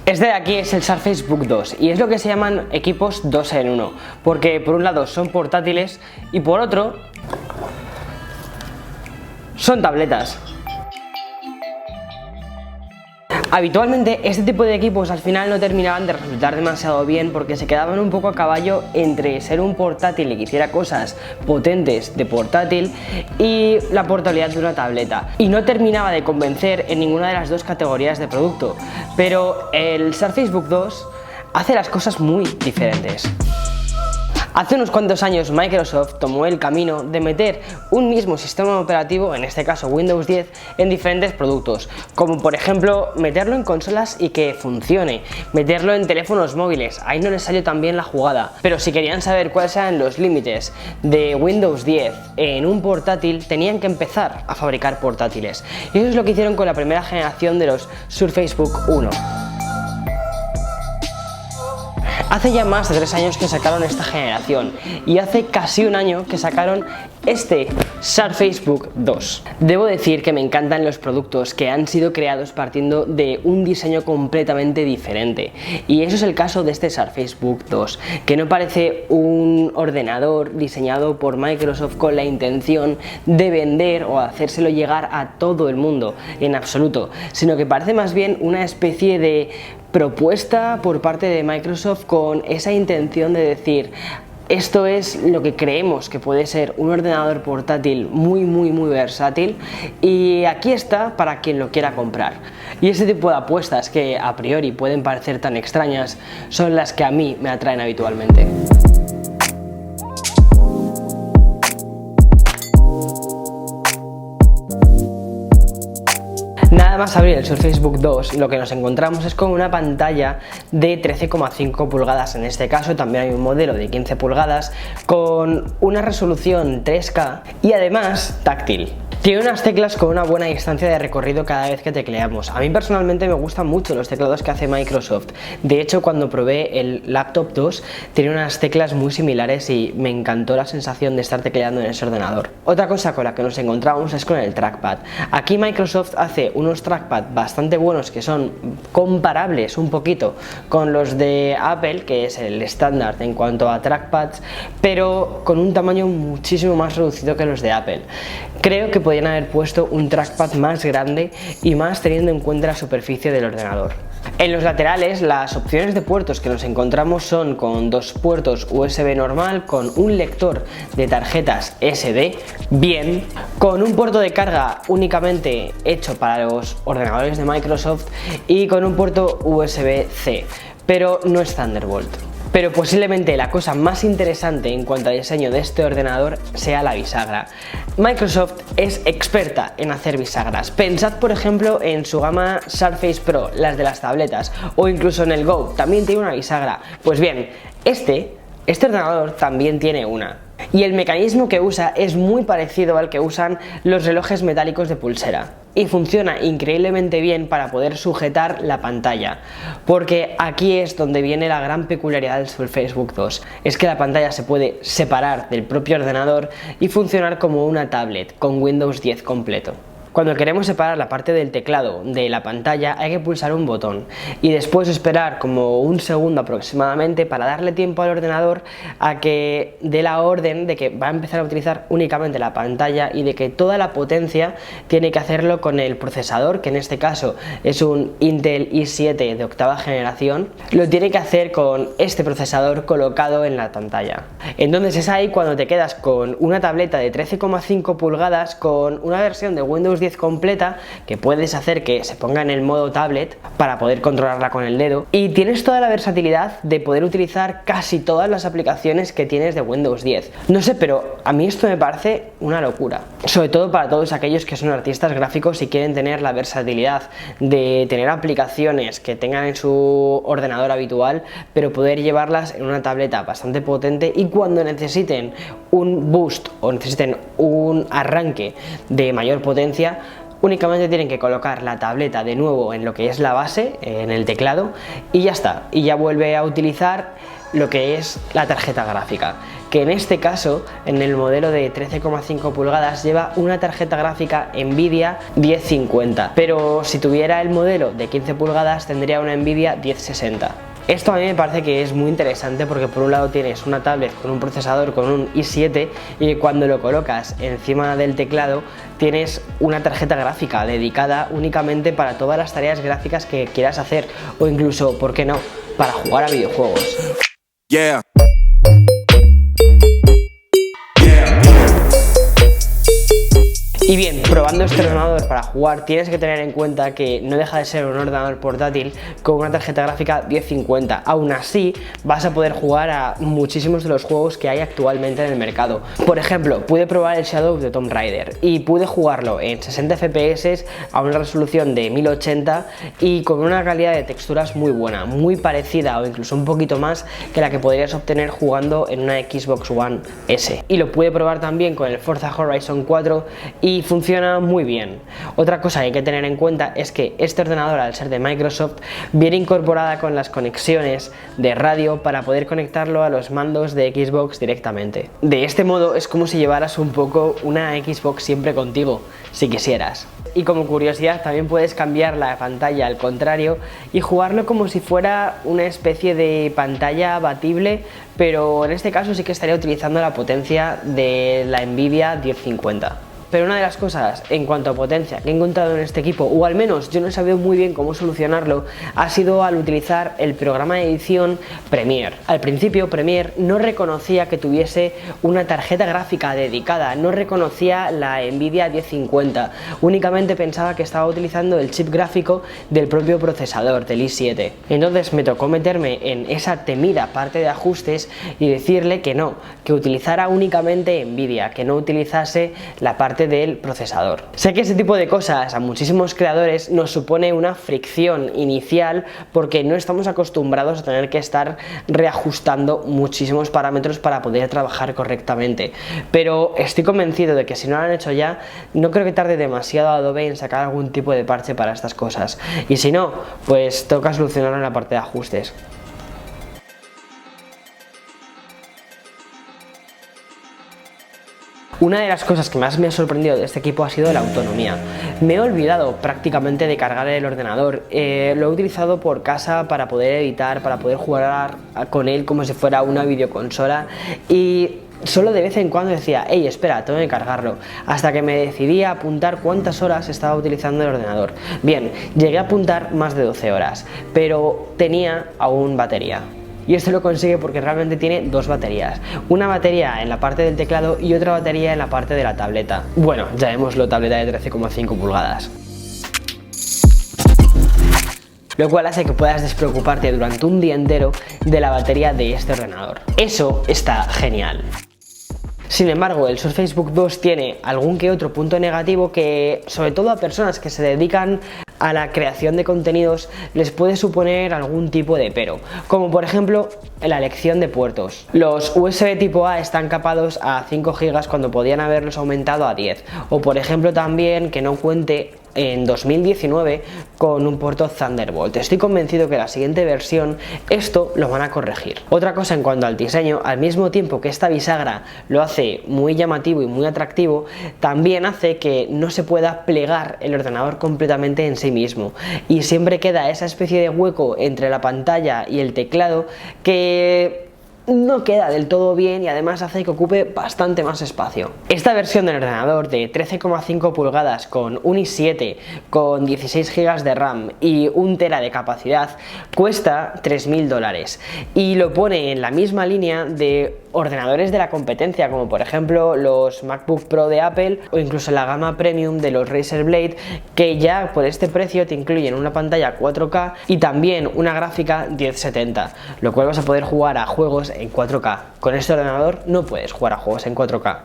Este de aquí es el Surface Book 2 y es lo que se llaman equipos 2 en 1, porque por un lado son portátiles y por otro son tabletas. Habitualmente este tipo de equipos al final no terminaban de resultar demasiado bien porque se quedaban un poco a caballo entre ser un portátil que hiciera cosas potentes de portátil y la portabilidad de una tableta, y no terminaba de convencer en ninguna de las dos categorías de producto, pero el Surface Book 2 hace las cosas muy diferentes. Hace unos cuantos años Microsoft tomó el camino de meter un mismo sistema operativo, en este caso Windows 10, en diferentes productos, como por ejemplo meterlo en consolas y que funcione, meterlo en teléfonos móviles. Ahí no les salió tan bien la jugada, pero si querían saber cuáles eran los límites de Windows 10 en un portátil, tenían que empezar a fabricar portátiles, y eso es lo que hicieron con la primera generación de los Surface Book 1. Hace ya más de 3 años que sacaron esta generación y hace casi un año que sacaron este Surface Book 2. Debo decir que me encantan los productos que han sido creados partiendo de un diseño completamente diferente, y eso es el caso de este Surface Book 2, que no parece un ordenador diseñado por Microsoft con la intención de vender o hacérselo llegar a todo el mundo en absoluto, sino que parece más bien una especie de propuesta por parte de Microsoft con esa intención de decir: esto es lo que creemos que puede ser un ordenador portátil muy versátil, y aquí está para quien lo quiera comprar. Y ese tipo de apuestas, que a priori pueden parecer tan extrañas, son las que a mí me atraen habitualmente. Nada más abrir el Surface Book 2, lo que nos encontramos es con una pantalla de 13,5 pulgadas, en este caso también hay un modelo de 15 pulgadas con una resolución 3K y además táctil. Tiene unas teclas con una buena distancia de recorrido cada vez que tecleamos. A mí personalmente me gustan mucho los teclados que hace Microsoft. De hecho, cuando probé el Laptop 2 tiene unas teclas muy similares y me encantó la sensación de estar tecleando en ese ordenador. Otra cosa con la que nos encontramos es con el trackpad. Aquí Microsoft hace unos trackpad bastante buenos que son comparables un poquito con los de Apple, que es el estándar en cuanto a trackpads, pero con un tamaño muchísimo más reducido que los de Apple. Creo que podrían haber puesto un trackpad más grande y más teniendo en cuenta la superficie del ordenador. En los laterales, las opciones de puertos que nos encontramos son con 2 puertos USB normal, con un lector de tarjetas SD, bien, con un puerto de carga únicamente hecho para los ordenadores de Microsoft y con un puerto USB-C, pero no es Thunderbolt. Pero posiblemente la cosa más interesante en cuanto a diseño de este ordenador sea la bisagra. Microsoft es experta en hacer bisagras. Pensad por ejemplo en su gama Surface Pro, las de las tabletas, o incluso en el Go, también tiene una bisagra. Pues bien, este ordenador también tiene una. Y el mecanismo que usa es muy parecido al que usan los relojes metálicos de pulsera. Y funciona increíblemente bien para poder sujetar la pantalla, porque aquí es donde viene la gran peculiaridad del Surface Book 2, es que la pantalla se puede separar del propio ordenador y funcionar como una tablet con Windows 10 completo. Cuando queremos separar la parte del teclado de la pantalla hay que pulsar un botón y después esperar como un segundo aproximadamente para darle tiempo al ordenador a que dé la orden de que va a empezar a utilizar únicamente la pantalla y de que toda la potencia tiene que hacerlo con el procesador, que en este caso es un Intel i7 de octava generación, lo tiene que hacer con este procesador colocado en la pantalla. Entonces es ahí cuando te quedas con una tableta de 13,5 pulgadas con una versión de Windows 10 completa, que puedes hacer que se ponga en el modo tablet para poder controlarla con el dedo, y tienes toda la versatilidad de poder utilizar casi todas las aplicaciones que tienes de Windows 10. No sé, pero a mí esto me parece una locura, sobre todo para todos aquellos que son artistas gráficos y quieren tener la versatilidad de tener aplicaciones que tengan en su ordenador habitual, pero poder llevarlas en una tableta bastante potente, y cuando necesiten un boost o necesiten un arranque de mayor potencia, únicamente tienen que colocar la tableta de nuevo en lo que es la base, en el teclado, y ya está, y ya vuelve a utilizar lo que es la tarjeta gráfica, que en este caso, en el modelo de 13,5 pulgadas, lleva una tarjeta gráfica Nvidia 1050, pero si tuviera el modelo de 15 pulgadas tendría una Nvidia 1060. Esto a mí me parece que es muy interesante porque por un lado tienes una tablet con un procesador con un i7 y cuando lo colocas encima del teclado tienes una tarjeta gráfica dedicada únicamente para todas las tareas gráficas que quieras hacer o incluso, ¿por qué no?, para jugar a videojuegos. Yeah. Y bien, probando este ordenador para jugar tienes que tener en cuenta que no deja de ser un ordenador portátil con una tarjeta gráfica 1050. Aún así vas a poder jugar a muchísimos de los juegos que hay actualmente en el mercado. Por ejemplo, pude probar el Shadow of the Tomb Raider y pude jugarlo en 60 FPS a una resolución de 1080 y con una calidad de texturas muy buena, muy parecida o incluso un poquito más que la que podrías obtener jugando en una Xbox One S. Y lo pude probar también con el Forza Horizon 4 y funciona muy bien. Otra cosa que hay que tener en cuenta es que este ordenador, al ser de Microsoft, viene incorporada con las conexiones de radio para poder conectarlo a los mandos de Xbox directamente. De este modo es como si llevaras un poco una Xbox siempre contigo, si quisieras. Y como curiosidad también puedes cambiar la pantalla al contrario y jugarlo como si fuera una especie de pantalla abatible, pero en este caso sí que estaría utilizando la potencia de la Nvidia 1050. Pero una de las cosas en cuanto a potencia que he encontrado en este equipo, o al menos yo no he sabido muy bien cómo solucionarlo, ha sido al utilizar el programa de edición Premiere. Al principio Premiere no reconocía que tuviese una tarjeta gráfica dedicada, no reconocía la Nvidia 1050, únicamente pensaba que estaba utilizando el chip gráfico del propio procesador, del i7. Entonces me tocó meterme en esa temida parte de ajustes y decirle que no, que utilizara únicamente Nvidia, que no utilizase la parte del procesador. Sé que ese tipo de cosas a muchísimos creadores nos supone una fricción inicial porque no estamos acostumbrados a tener que estar reajustando muchísimos parámetros para poder trabajar correctamente, pero estoy convencido de que si no lo han hecho ya, no creo que tarde demasiado Adobe en sacar algún tipo de parche para estas cosas, y si no, pues toca solucionarlo en la parte de ajustes. Una de las cosas que más me ha sorprendido de este equipo ha sido la autonomía. Me he olvidado prácticamente de cargar el ordenador, lo he utilizado por casa para poder editar, para poder jugar con él como si fuera una videoconsola y solo de vez en cuando decía, hey, espera, tengo que cargarlo, hasta que me decidí a apuntar cuántas horas estaba utilizando el ordenador. Bien, llegué a apuntar más de 12 horas, pero tenía aún batería. Y esto lo consigue porque realmente tiene dos baterías, una batería en la parte del teclado y otra batería en la parte de la tableta. Bueno, llamémoslo tableta de 13,5 pulgadas. Lo cual hace que puedas despreocuparte durante un día entero de la batería de este ordenador. Eso está genial. Sin embargo, el Surface Book 2 tiene algún que otro punto negativo que, sobre todo a personas que se dedican a la creación de contenidos, les puede suponer algún tipo de pero, como por ejemplo la elección de puertos. Los USB tipo A están capados a 5 GB cuando podían haberlos aumentado a 10, o por ejemplo también que no cuente en 2019 con un puerto Thunderbolt. Estoy convencido que la siguiente versión esto lo van a corregir. Otra cosa en cuanto al diseño, al mismo tiempo que esta bisagra lo hace muy llamativo y muy atractivo, también hace que no se pueda plegar el ordenador completamente en sí mismo y siempre queda esa especie de hueco entre la pantalla y el teclado que no queda del todo bien y además hace que ocupe bastante más espacio. Esta versión del ordenador de 13,5 pulgadas con un i7 con 16 GB de RAM y 1 TB de capacidad cuesta $3.000 y lo pone en la misma línea de ordenadores de la competencia, como por ejemplo los MacBook Pro de Apple o incluso la gama premium de los Razer Blade, que ya por este precio te incluyen una pantalla 4K y también una gráfica 1070, lo cual vas a poder jugar a juegos en 4K. Con este ordenador no puedes jugar a juegos en 4K.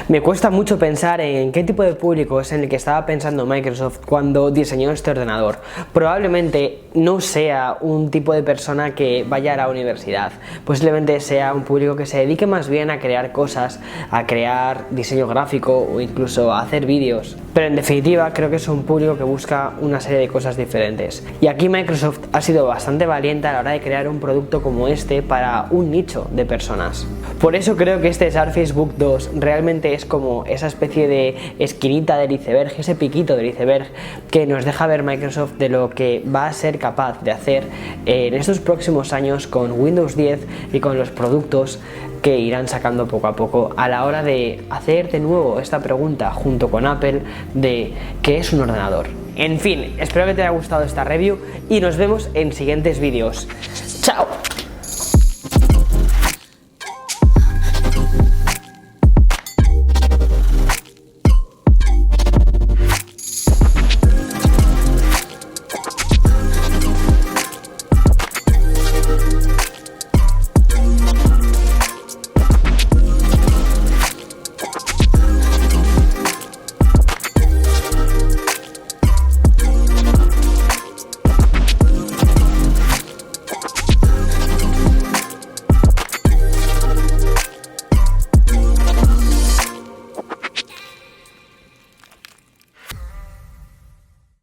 Me cuesta mucho pensar en qué tipo de público es en el que estaba pensando Microsoft cuando diseñó este ordenador. Probablemente no sea un tipo de persona que vaya a la universidad, posiblemente sea un público que se dedique más bien a crear cosas, a crear diseño gráfico o incluso a hacer vídeos. Pero en definitiva creo que es un público que busca una serie de cosas diferentes. Y aquí Microsoft ha sido bastante valiente a la hora de crear un producto como este para un nicho de personas. Por eso creo que este Surface Book 2 realmente es como esa especie de esquinita del iceberg, ese piquito del iceberg que nos deja ver Microsoft de lo que va a ser capaz de hacer en estos próximos años con Windows 10 y con los productos que irán sacando poco a poco a la hora de hacer de nuevo esta pregunta junto con Apple de ¿qué es un ordenador? En fin, espero que te haya gustado esta review y nos vemos en siguientes vídeos. ¡Chao!